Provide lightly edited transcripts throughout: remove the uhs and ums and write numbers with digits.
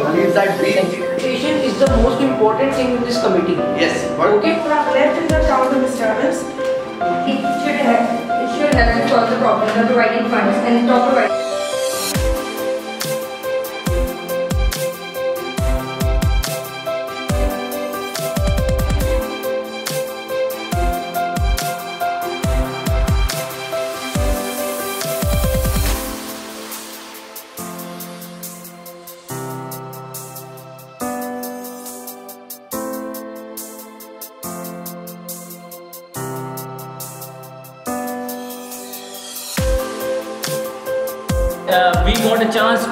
believes that Education is the most important thing in this committee. Yes. Okay. Left is the sound of disturbance. It should help to solve the problem of providing funds and stop providing.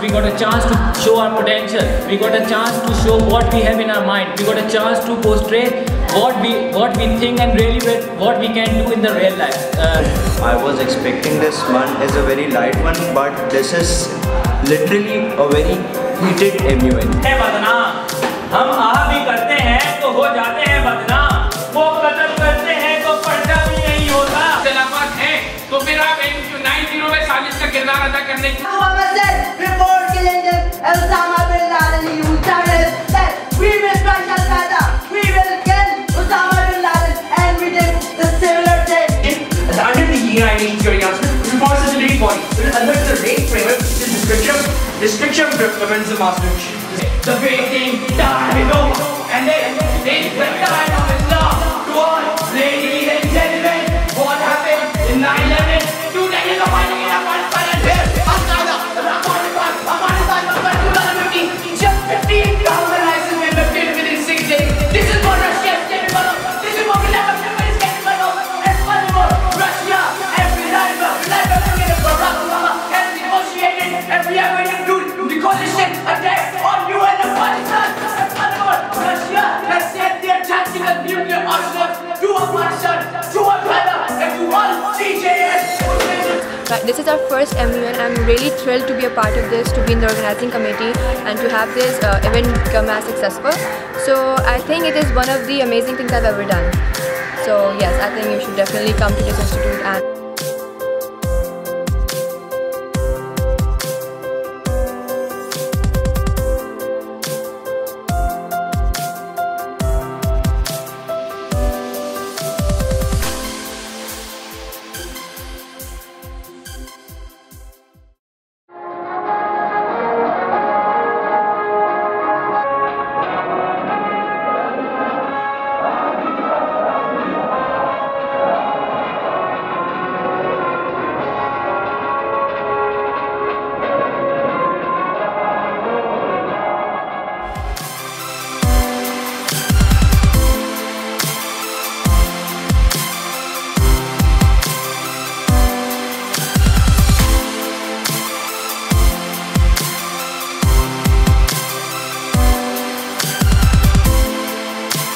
We got a chance to show our potential. We got a chance to show what we have in our mind. We got a chance to portray what we think and really what we can do in the real life. I was expecting this one is a very light one, but this is literally a very heated MUN. बदनाम, हम आह भी करते हैं तो हो जाते हैं बदनाम. वो कदर करते हैं तो पर्दा भी नहीं होता. खिलाफत है तो फिर आप 90 में साजिश का किरदार अदा करने की before killing them, Osama bin Laden used terrorists that we will crush Al-Qaeda, we will kill Osama bin Laden, and we did the similar thing. As under the United Nations Security Council, responsibility body will adhere to the rate framework, which is restriction prevents the mass destruction. The waiting time is over, and it's the time of Islam. To all ladies and gentlemen, what happened in 9/11? 2 decades of fighting in Afghanistan and here, Al-Qaeda, Afghanistan, 2015, just 15,000 ISIS members killed within 6 days. This is what Russia is capable of. This is what we never is capable of. And furthermore, Russia, every rival against Barack Obama has negotiated every avenue to the coalition attack on you and Afghanistan. And furthermore, Russia has sent their tactical nuclear arsenals to Afghanistan, to Al-Qaeda, and to all CJS. This is our first MUN. I'm really thrilled to be a part of this, to be in the organizing committee and to have this event become as successful. So I think it is one of the amazing things I've ever done. So yes, I think you should definitely come to this institute and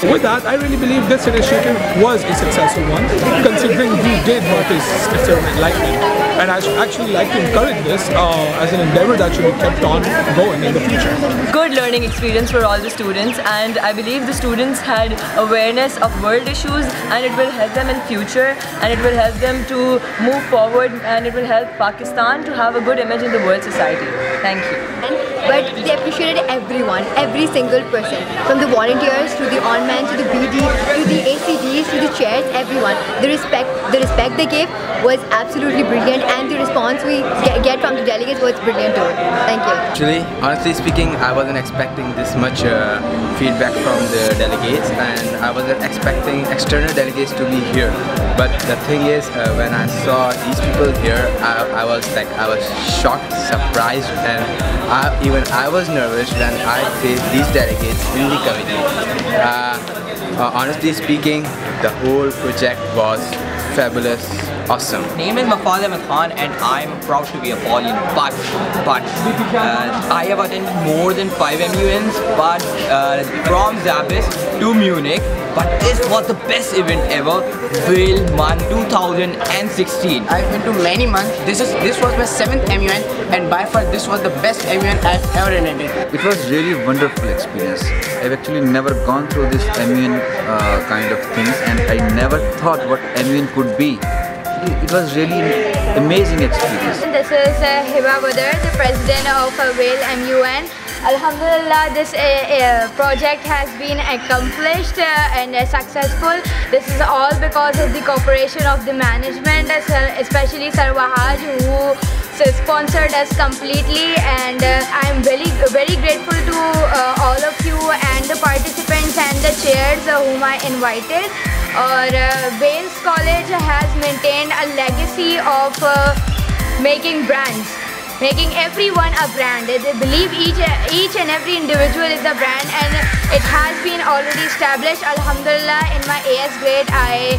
With that, I really believe this initiative was a successful one, considering we did notice experiment like it. And I actually like to encourage this as an endeavor that should be kept on going in the future. Good learning experience for all the students, and I believe the students had awareness of world issues, and it will help them in future, and it will help them to move forward, and it will help Pakistan to have a good image in the world society. Thank you. but they appreciated everyone, every single person, from the volunteers to the on-man to the BD to the ACDs to the chairs, everyone. The respect they gave was absolutely brilliant, and the response we get from the delegates was brilliant too. Thank you. Actually, honestly speaking, I wasn't expecting this much feedback from the delegates, and I wasn't expecting external delegates to be here. But the thing is, when I saw these people here, I was shocked, surprised, and I was nervous when I faced these delegates in the committee. Honestly speaking, the whole project was fabulous, awesome. My name is Mafaz Ahmed Khan, and I'm proud to be a Paulian. But I have attended more than 5 MUNs, but from Zabis to Munich. But this was the best event ever, Wilman 2016. I've been to many months. This was my 7th MUN, and by far this was the best MUN I've ever attended. It was really wonderful experience. I've actually never gone through this MUN kind of things, and I never thought what MUN could be. It was really an amazing experience. This is Hiba Badr, the president of WAIL MUN. Alhamdulillah, this project has been accomplished and successful. This is all because of the cooperation of the management, especially Sir Wahaj, who sponsored us completely, and I'm very grateful to all of you and the participants and the chairs whom I invited. Wales College has maintained a legacy of making brands, making everyone a brand. They believe each and every individual is a brand, and it has been already established. Alhamdulillah, in my AS grade I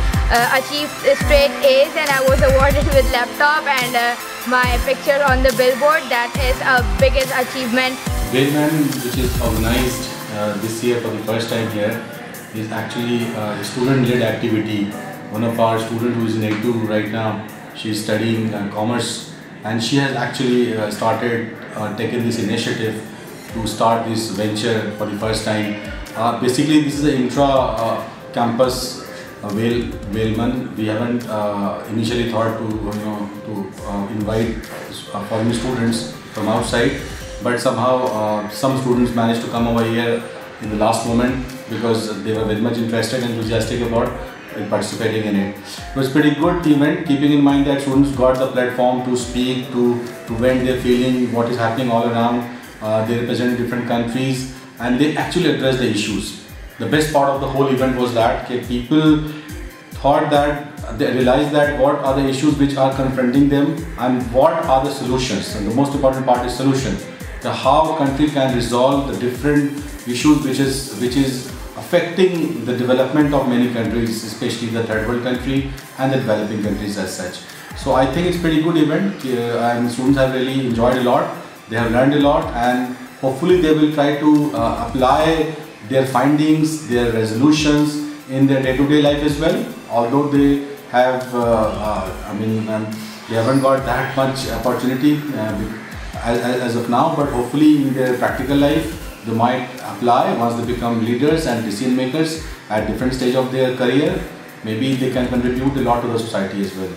achieved straight A's and I was awarded with laptop and my picture on the billboard. That is our biggest achievement. Waleman, which is organized this year for the first time here, is actually a student-led activity. One of our students who is in A2 right now, she is studying commerce, and she has actually taken this initiative to start this venture for the first time. Basically, this is an intra-campus Waleman. We haven't initially thought to invite foreign students from outside, but somehow some students managed to come over here in the last moment because they were very much interested and enthusiastic about participating in it. It was a pretty good event, keeping in mind that students got the platform to speak, to vent their feeling, what is happening all around. They represent different countries and they actually address the issues. The best part of the whole event was that people thought that they realized that what are the issues which are confronting them and what are the solutions. And the most important part is solution. How country can resolve the different issues which is affecting the development of many countries, especially the third world country and the developing countries as such. So I think it's a pretty good event and students have really enjoyed a lot. They have learned a lot and hopefully they will try to apply their findings, their resolutions in their day-to-day life as well. Although they have, they haven't got that much opportunity as of now, but hopefully in their practical life they might apply once they become leaders and decision makers at different stage of their career. Maybe they can contribute a lot to the society as well.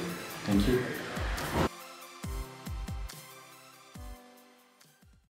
Thank you.